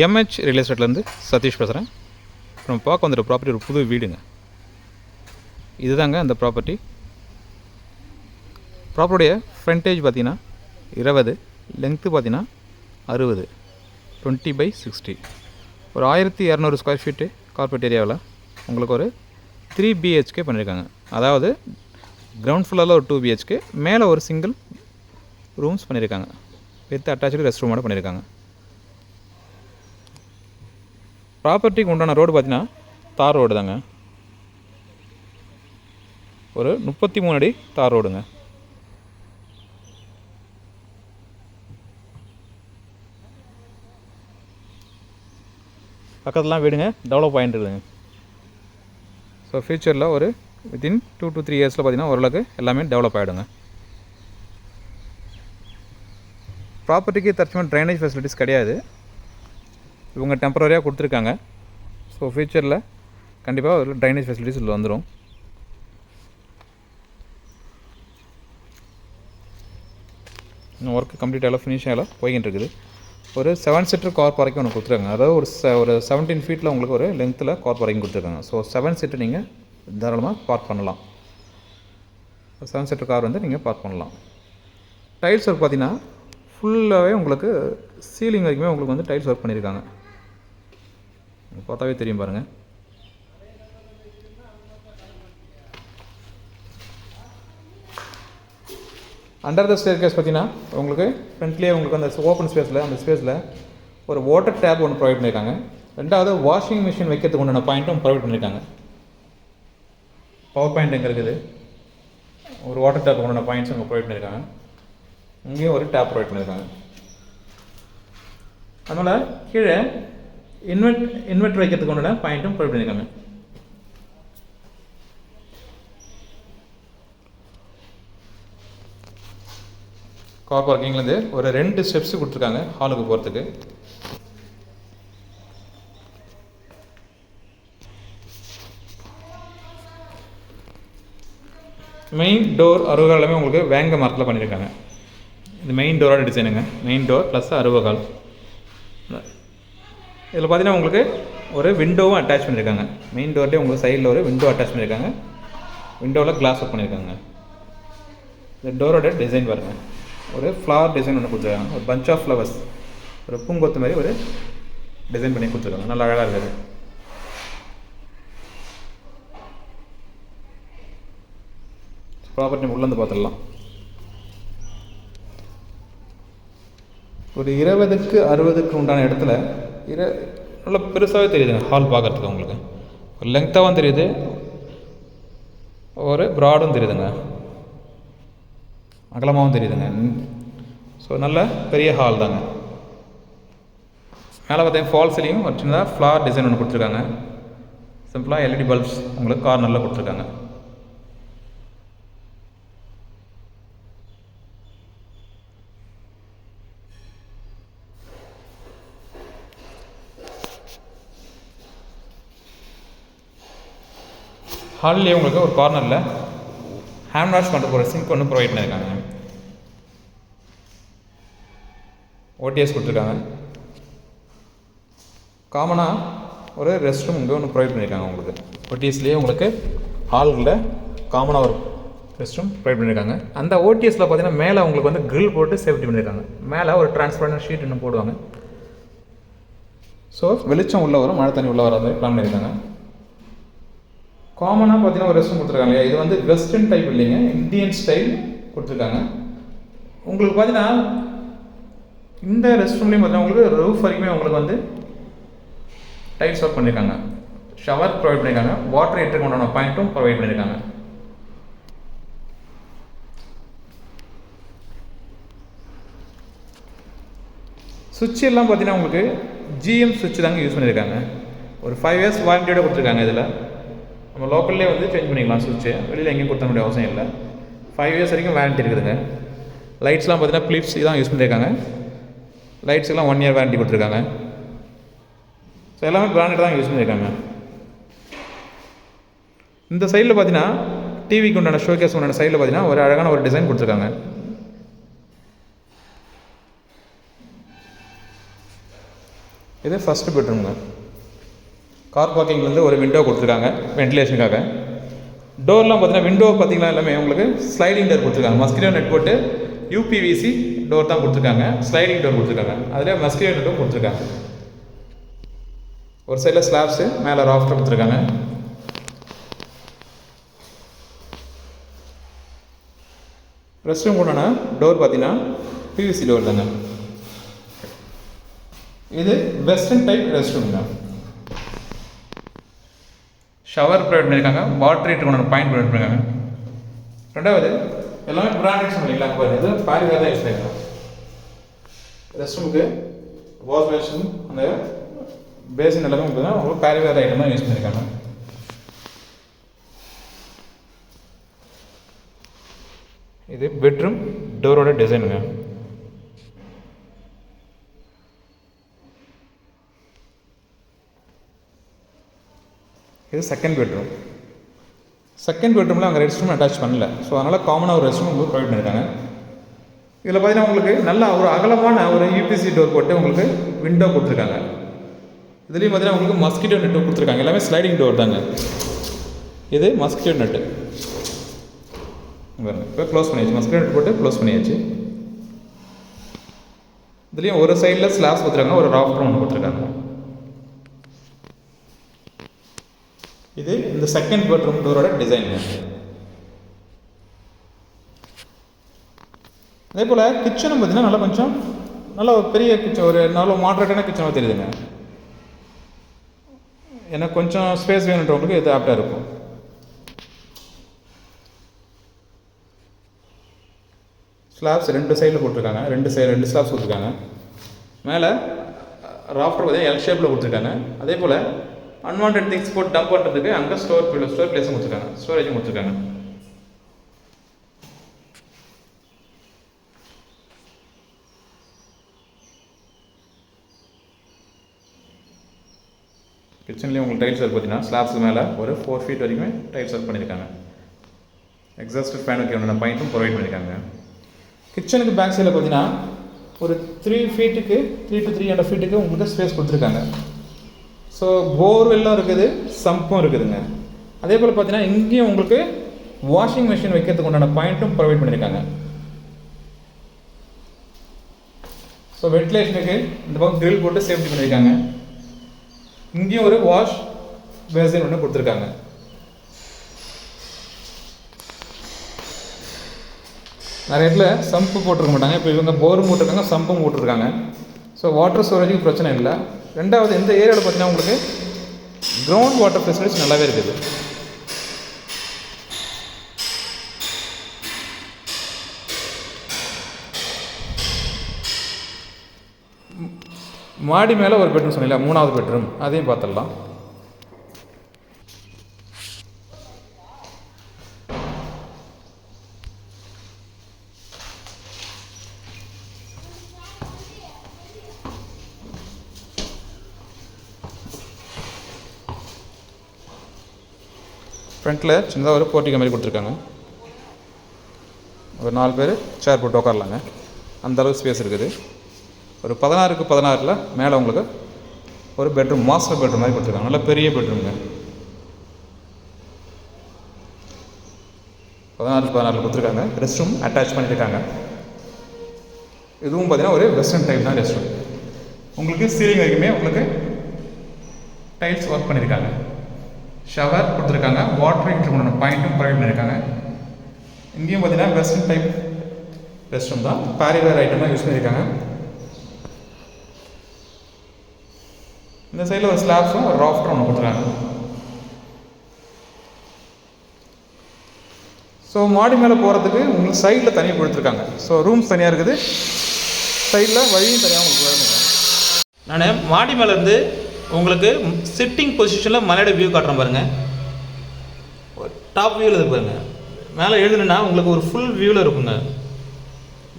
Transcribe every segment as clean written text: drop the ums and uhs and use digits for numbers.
MH real எஸ்டேட்லேருந்து Satish பேசுகிறேன். நம்ம பார்க்க வந்துட்ட ப்ராப்பர்ட்டி ஒரு புது வீடுங்க. இதுதாங்க அந்த ப்ராப்பர்ட்டி. ப்ராப்பர்ட்டியோடைய ஃப்ரண்டேஜ் பார்த்திங்கன்னா 20, லென்த்து பார்த்திங்கன்னா 60, 20/60. ஒரு 1200 ஸ்கொயர் ஃபீட்டு கார்பரேட் ஏரியாவில் உங்களுக்கு ஒரு 3 BHK பண்ணியிருக்காங்க. அதாவது கிரவுண்ட் ஃப்ளோரில் ஒரு 2 BHK, மேலே ஒரு சிங்கிள் ரூம்ஸ் பண்ணியிருக்காங்க. வித் அட்டாச்சு ரெஸ்ட் ரூமோட பண்ணியிருக்காங்க. ப்ராப்பர்ட்டிக்கு உண்டான ரோடு பார்த்திங்கன்னா தார் ரோடு தாங்க. ஒரு 33 அடி தார் ரோடுங்க. பக்கத்துலாம் வீடுங்க டெவலப் ஆகிட்டு இருக்குதுங்க. ஸோ ஃப்யூச்சரில் ஒரு வித்தின் 2 to 3 இயர்ஸில் பார்த்திங்கன்னா ஓரளவுக்கு எல்லாமே டெவலப் ஆகிடுங்க. ப்ராப்பர்ட்டிக்கு தற்சமயம் ட்ரைனேஜ் ஃபெசிலிட்டிஸ் கிடையாது. இவங்க டெம்பரரியாக கொடுத்துருக்காங்க. ஸோ ஃப்யூச்சரில் கண்டிப்பாக ஒரு ட்ரைனேஜ் ஃபெசிலிட்டிஸ் இதில் வந்துடும். இன்னும் ஒர்க்கு கம்ப்ளீட்டாக ஃபினிஷிங்காக போய்கிட்டு இருக்குது. ஒரு 7 சீட்டர் கார் பார்க்கிங் ஒன்று கொடுத்துருக்காங்க. அதாவது ஒரு 17 ஃபீட்டில் உங்களுக்கு ஒரு லென்த்தில் கார் பார்க்கிங் கொடுத்துருக்காங்க. ஸோ 7 சீட்டர் நீங்கள் தாராளமாக பார்க் பண்ணலாம். 7 சீட்டர் கார் வந்து நீங்கள் பார்க் பண்ணலாம். டைல்ஸ் ஒர்க் பார்த்திங்கன்னா ஃபுல்லாகவே உங்களுக்கு சீலிங் வரைக்குமே உங்களுக்கு வந்து டைல்ஸ் ஒர்க் பண்ணியிருக்காங்க. பார்த்தாவே தெரியும் பாருங்கள். அண்டர் த ஸ்டேர்கேஸ் பார்த்தீங்கன்னா உங்களுக்கு ஃப்ரண்ட்லேயே உங்களுக்கு அந்த ஓப்பன் ஸ்பேஸில் அந்த ஸ்பேஸில் ஒரு வாட்டர் டேப் ஒன்று ப்ரொவைட் பண்ணியிருக்காங்க. ரெண்டாவது வாஷிங் மிஷின் வைக்கிறதுக்கு உண்டான பாயிண்ட்டும் ப்ரொவைட் பண்ணியிருக்காங்க. பவர் பாயிண்ட் எங்கே இருக்குது, ஒரு வாட்டர் டேப் உண்டான பாயிண்ட்ஸும் அங்கே ப்ரொவைட் பண்ணியிருக்காங்க. இங்கேயும் ஒரு டேப் ப்ரொவைட் பண்ணியிருக்காங்க. அதனால் கீழே இன்வெர்ட்டர் வைக்கிறதுக்கு உண்டான பாயிண்ட்டும் ப்ரொவைட் பண்ணியிருக்காங்க. கார் பார்க்கிங்லேருந்து ஒரு 2 ஸ்டெப்ஸ் கொடுத்துருக்காங்க ஹாலுக்கு போகிறதுக்கு. மெயின் டோர் அறுபகால் எல்லாமே உங்களுக்கு வேங்க மரத்தில் பண்ணியிருக்காங்க. இது மெயின் டோரோட டிசைனுங்க. மெயின் டோர் ப்ளஸ் அறுபகால். இதில் பார்த்தீங்கன்னா உங்களுக்கு ஒரு விண்டோவும் அட்டாச் பண்ணியிருக்காங்க. மெயின் டோர்லேயே உங்களுக்கு சைடில் ஒரு விண்டோ அட்டாச் பண்ணியிருக்காங்க. விண்டோவில் கிளாஸ் ஒர்க் பண்ணியிருக்காங்க. இந்த டோரோட டிசைன் பாருங்கள். ஒரு ஃப்ளவர் டிசைன் ஒன்று கொடுத்துருக்காங்க. ஒரு பஞ்ச் ஆஃப் ஃப்ளவர்ஸ், ஒரு பூங்கொத்து மாதிரி ஒரு டிசைன் பண்ணி கொடுத்துருக்காங்க. நல்லா அழகாக இருக்குது. ப்ராப்பர்ட்டி உள்ளேருந்து பார்த்துடலாம். ஒரு 20க்கு 60க்கு உண்டான இடத்துல நல்லா பெருசாகவே தெரியுதுங்க. ஹால் பார்க்குறதுக்கு உங்களுக்கு ஒரு லெங்க்த்தாகவும் தெரியுது, ஒரு ப்ராடும் தெரியுதுங்க, அகலமாகவும் தெரியுதுங்க. ஸோ நல்ல பெரிய ஹால் தாங்க. மேலே பார்த்தீங்கன்னா ஃபால் சீலிங் ஒரு சின்னதாக ஃப்ளவர் டிசைன் ஒன்று கொடுத்துருக்காங்க. சிம்பிளாக LED பல்ப்ஸ் உங்களுக்கு கார்னரில் கொடுத்துருக்காங்க. ஹால்லேயே உங்களுக்கு ஒரு கார்னரில் ஹேண்ட் வாஷ் பண்ணுற ஒரு சிங்க் ஒன்று ப்ரொவைட் பண்ணியிருக்காங்க. OTS கொடுத்துருக்காங்க. காமனாக ஒரு ரெஸ்ட் ரூம் இங்கே ஒன்று ப்ரொவைட் பண்ணியிருக்காங்க. உங்களுக்கு OTSலேயே உங்களுக்கு ஹாலில் காமனாக ஒரு ரெஸ்ட் ரூம் ப்ரொவைட் பண்ணியிருக்காங்க. அந்த OTSயில் பார்த்தீங்கன்னா மேலே உங்களுக்கு வந்து கிரில் போட்டு சேஃப்டி பண்ணியிருக்காங்க. மேலே ஒரு டிரான்ஸ்பரண்ட் ஷீட் இன்னும் போடுவாங்க. ஸோ வெளிச்சம் உள்ளே வரும், மழை தண்ணி உள்ளே வர மாதிரி பிளான் பண்ணியிருக்காங்க. காமனாக பார்த்தீங்கன்னா ஒரு ரெஸ்ட் ரூம் கொடுத்துருக்காங்க இல்லையா, இது வந்து வெஸ்டர்ன் டைப் இல்லைங்க, இந்தியன் ஸ்டைல் கொடுத்துருக்காங்க. உங்களுக்கு பார்த்தீங்கன்னா இந்த ரெஸ்ட் ரூம்லேயும் பார்த்தீங்கன்னா உங்களுக்கு ரூஃப் வரைக்குமே உங்களுக்கு வந்து டைல்ஸ் ஒர்க் பண்ணியிருக்காங்க. ஷவர் ப்ரொவைட் பண்ணியிருக்காங்க. வாட்டர் ஹீட்டருக்கு உண்டான பாயிண்ட்டும் ப்ரொவைட் பண்ணியிருக்காங்க. சுவிட்ச் எல்லாம் பார்த்தீங்கன்னா உங்களுக்கு GM சுவிட்ச் தாங்க யூஸ் பண்ணியிருக்காங்க. ஒரு 5 இயர்ஸ் வாரண்டியோட கொடுத்துருக்காங்க. இதில் நம்ம லோக்கல்லே வந்து சேஞ்ச் பண்ணிக்கலாம் சுவிட்சு, வெளியில் எங்கேயும் கொடுத்த வேண்டிய அவசியம் இல்லை. 5 இயர்ஸ் வரைக்கும் வாரண்டி இருக்குதுங்க. லைட்ஸ்லாம் பார்த்தீங்கன்னா பிலிப்ஸ் தான் யூஸ் பண்ணியிருக்காங்க. லைட்ஸுக்கெல்லாம் 1 இயர் வாரண்டி கொடுத்துருக்காங்க. ஸோ எல்லாமே பிராண்டட் தான் யூஸ் பண்ணியிருக்காங்க. இந்த சைடில் பார்த்தீங்கன்னா டிவிக்கு உண்டான ஷோகேஸ் உண்டான சைடில் பார்த்தீங்கன்னா ஒரு அழகான ஒரு டிசைன் கொடுத்துருக்காங்க. இது ஃபஸ்ட்டு பெட்ரூமுங்க. கார் பார்க்கிங்லேருந்து ஒரு விண்டோ கொடுத்துருக்காங்க வென்டிலேஷனுக்காக. டோர்லாம் பார்த்தீங்கன்னா விண்டோ பார்த்தீங்கன்னா எல்லாமே உங்களுக்கு ஸ்லைடிங் டோர் கொடுத்துருக்காங்க. மஸ்கிட்டோ நெட் போட்டு யூபிவிசி டோர் தான் கொடுத்துருக்காங்க. ஸ்லைடிங் டோர் கொடுத்துருக்காங்க. அதில் மஸ்கிட்டோ நெட்டும் கொடுத்துருக்காங்க. ஒரு சைடில் ஸ்லாப்ஸு, மேலே ராஃப்டர் கொடுத்துருக்காங்க. ரெஸ்ட் ரூம் கொண்டான டோர் பார்த்தீங்கன்னா பிவிசி டோர் தாங்க. இது வெஸ்டர்ன் டைப் ரெஸ்ட் ரூம் தான். ஷவர் ப்ரொவைட் பண்ணியிருக்காங்க. வாட்டர் ஹீட்டர் கொண்டான பாயிண்ட் ப்ரொவைட் பண்ணியிருக்காங்க. ரெண்டாவது எல்லாமே பிராண்டட் சொல்லிங்களா, இது பாரிவேர் தான் யூஸ் பண்ணியிருக்காங்க. ரெஸ்ட் ரூமுக்கு வாஷ் பேஷன் அந்த பேசின் எல்லாமே உங்களுக்கு பாரிவேர் ஐட்டம் தான் யூஸ் பண்ணியிருக்காங்க. இது பெட்ரூம் டோரோட டிசைனுங்க. இது செகண்ட் பெட்ரூம். செகண்ட் பெட்ரூமில் அங்கே ரெஸ்ட் ரூம் அட்டாச் பண்ணல. ஸோ அதனால் காமனாக ஒரு ரெஸ்ட் ரூம் உங்களுக்கு ப்ரொவைட் பண்ணியிருக்காங்க. இதில் பார்த்தீங்கன்னா உங்களுக்கு நல்ல ஒரு அகலமான ஒரு யூபிசி டோர் போட்டு உங்களுக்கு விண்டோ கொடுத்துருக்காங்க. இதுலேயும் பார்த்தீங்கன்னா உங்களுக்கு மஸ்கிட்டோ நெட்டு கொடுத்துருக்காங்க. எல்லாமே ஸ்லைடிங் டோர் தாங்க. இது மஸ்கிட்டோ நெட்டு இப்போ க்ளோஸ் பண்ணியாச்சு. மஸ்கிட்டோ நெட் போட்டு க்ளோஸ் பண்ணியாச்சு. இதுலேயும் ஒரு சைடில் ஸ்லாப்ஸ் கொடுத்துருக்காங்க. ஒரு ராஃப்டர் ஒன்று கொடுத்துருக்காங்க. இது இந்த செகண்ட் பெட்ரூம் டோரோட டிசைன். அதே போல் கிச்சனும் பார்த்தீங்கன்னா நல்லா கொஞ்சம் நல்ல ஒரு பெரிய கிச்சன், ஒரு நல்ல மாடரேட்டான கிச்சனாக தெரியுதுங்க. ஏன்னா கொஞ்சம் ஸ்பேஸ் வேணுன்றவங்களுக்கு இது ஆப்டாக இருக்கும். ஸ்லாப்ஸ் ரெண்டு சைடில் கொடுத்துருக்காங்க. ரெண்டு ஸ்லாப்ஸ் கொடுத்துருக்காங்க. மேலே ராஃப்டர் பார்த்தீங்கன்னா எல் ஷேப்பில் கொடுத்துருக்காங்க. அதே போல் அன்வான்ட் திங்ஸ் போட்டு டம்ப் பண்ணுறதுக்கு அங்கே ஸ்டோர் பிளேஸும் கொடுத்துருக்காங்க. ஸ்டோரேஜும் கொடுத்துருக்காங்க. கிச்சன்லேயும் உங்களுக்கு டைல்ஸ் ஒர்க் பார்த்தீங்கன்னா ஸ்லாப்ஸுக்கு மேலே ஒரு 4 feet வரைக்குமே டைல்ஸ் ஒர்க் பண்ணியிருக்காங்க. எக்ஸாஸ்ட் ஃபேனுக்கு என்னென்ன பாயிண்ட்டும் ப்ரொவைட் பண்ணியிருக்காங்க. கிச்சனுக்கு பேக் சைடில் பார்த்தீங்கன்னா ஒரு 3 feet to 3.5 feet உங்களுக்கு ஸ்பேஸ் கொடுத்துருக்காங்க. ஸோ போர்வெல்லாம் இருக்குது, சம்பும் இருக்குதுங்க. அதே போல் பார்த்தீங்கன்னா இங்கேயும் உங்களுக்கு வாஷிங் மிஷின் வைக்கிறதுக்கு உண்டான பாயிண்ட்டும் ப்ரொவைட் பண்ணியிருக்காங்க. ஸோ வென்டிலேஷனுக்கு இந்த பக்கம் கிரில் போட்டு சேஃப்டி பண்ணியிருக்காங்க. இங்கேயும் ஒரு வாஷ் பேசின் ஒன்று கொடுத்துருக்காங்க. நிறைய இடத்துல சம்பு போட்டிருக்க மாட்டாங்க. இப்போ இவங்க போரும் போட்டிருக்காங்க, சம்பும் போட்டிருக்காங்க. ஸோ வாட்டர் ஸ்டோரேஜுக்கு பிரச்சனை இல்லை. ரெண்டாவது இந்த ஏரியாவில் பார்த்தீங்கன்னா உங்களுக்கு கிரவுண்ட் வாட்டர் ஃபெசிலிட்டிஸ் நல்லாவே இருக்குது. மாடி மேலே ஒரு பெட்ரூம் சொன்னீங்களா, 3வது பெட்ரூம், அதையும் பார்த்துடலாம். ஃப்ரண்ட்டில் சின்னதாக ஒரு போர்ட்டிகோ மாதிரி கொடுத்துருக்காங்க. ஒரு 4 பேர் சேர் போட்டு உட்காரலாங்க. அந்தளவு ஸ்பேஸ் இருக்குது. ஒரு 16க்கு 16 மேலே உங்களுக்கு ஒரு பெட்ரூம், மாஸ்டர் பெட்ரூம் மாதிரி கொடுத்துருக்காங்க. நல்ல பெரிய பெட்ரூமுங்க. 16க்கு 16 கொடுத்துருக்காங்க. ரெஸ்ட் ரூம் அட்டாச் பண்ணியிருக்காங்க. இதுவும் பார்த்தீங்கன்னா ஒரு வெஸ்டர்ன் டைப் தான் ரெஸ்ட் ரூம். உங்களுக்கு சீலிங் வரைக்குமே உங்களுக்கு டைல்ஸ் ஒர்க் பண்ணியிருக்காங்க. ஷவர் கொடுத்துருக்காங்க. வாட்டர் ஹீட்டர் பாயிண்ட்டும் ப்ரொவைட் பண்ணியிருக்காங்க. இங்கேயும் பார்த்தீங்கன்னா வெஸ்டர்ன் டைப் ரெஸ்ட் ரூம் தான். பாரிவேர் ஐட்டமாக யூஸ் பண்ணியிருக்காங்க. இந்த சைடில் ஒரு ஸ்லாப்ஸும் ஒரு ராஃப்டரும் ஒன்று கொடுத்துருக்காங்க. ஸோ மாடி மேலே போகிறதுக்கு உங்களுக்கு சைடில் தனியாக கொடுத்துருக்காங்க. ஸோ ரூம்ஸ் தனியாக இருக்குது, சைடில் வழியும் தனியாக உங்களுக்கு வேணும். நான் மாடி மேலேருந்து உங்களுக்கு சிட்டிங் பொசிஷனில் மலையோட வியூ காட்டுறேன் பாருங்கள். டாப் வியூவில் இருக்கு பாருங்கள். மேலே எழுதுனா உங்களுக்கு ஒரு ஃபுல் வியூவில் இருக்குங்க.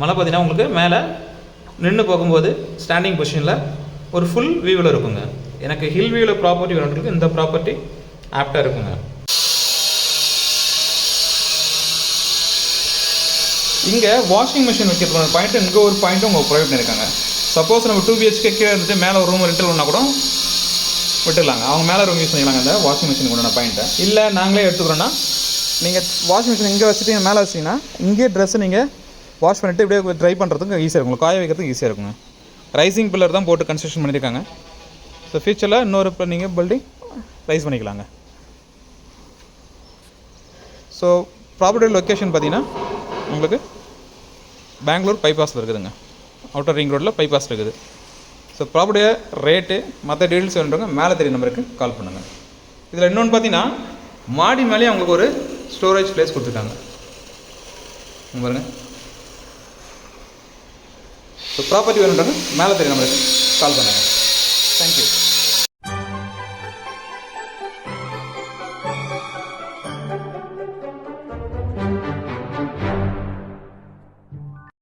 மலை பார்த்தீங்கன்னா உங்களுக்கு மேலே நின்று போகும்போது ஸ்டாண்டிங் பொசிஷனில் ஒரு ஃபுல் வியூவில் இருக்குங்க. எனக்கு ஹில் வியூவில் ப்ராப்பர்ட்டி வேணுன்றது இந்த ப்ராப்பர்ட்டி ஆப்டாக இருக்குங்க. இங்கே வாஷிங் மிஷின் வைக்கிறதுக்கான பாயிண்ட்டு இங்கே ஒரு பாயிண்ட்டும் உங்களுக்கு ப்ரொவைட் பண்ணியிருக்காங்க. சப்போஸ் நம்ம 2 BHK கீழே இருந்துட்டு மேலே ஒரு ரூம் ரெண்டல் ஒன்றா கூட விட்டுடலாங்க. அவங்க மேலே ரூம் யூஸ் பண்ணிக்கலாங்க அந்த வாஷிங் மிஷின் கொண்டான பாயிண்ட்டை. இல்லை நாங்களே எடுத்துக்கிறோன்னா நீங்கள் வாஷிங் மிஷின் இங்கே வச்சுட்டு மேலே வச்சிங்கன்னா இங்கே ட்ரெஸ்ஸை நீங்கள் வாஷ் பண்ணிவிட்டு இப்படியே ட்ரை பண்ணுறதுக்கு ஈஸியாக இருக்கும், காய வைக்கிறதுக்கு ஈஸியாக இருக்குங்க. ரைசிங் பில்லர் தான் போட்டு கன்ஸ்ட்ரக்ஷன் பண்ணியிருக்காங்க. ஸோ ஃபியூச்சரில் இன்னொரு இப்போ நீங்கள் பில்டிங் ரைஸ் பண்ணிக்கலாங்க. ஸோ ப்ராப்பர்ட்டி லொக்கேஷன் பார்த்தீங்கன்னா உங்களுக்கு பெங்களூர் பைபாஸில் இருக்குதுங்க. அவுட்டர் ரிங் ரோட்டில் பைபாஸ் இருக்குது. ஸோ ப்ராப்பர்ட்டியை ரேட்டு மற்ற டீட்டெயில்ஸ் வேணுன்றவங்க மேலே தெரிய நம்பருக்கு கால் பண்ணுங்கள். இதில் இன்னொன்று பார்த்தீங்கன்னா மாடி மேலேயே அவங்களுக்கு ஒரு ஸ்டோரேஜ் பிளேஸ் கொடுத்துருக்காங்க பாருங்க. ஸோ ப்ராப்பர்ட்டி வேணுன்றவங்க மேலே தெரிய நம்பருக்கு கால் பண்ணுங்கள்.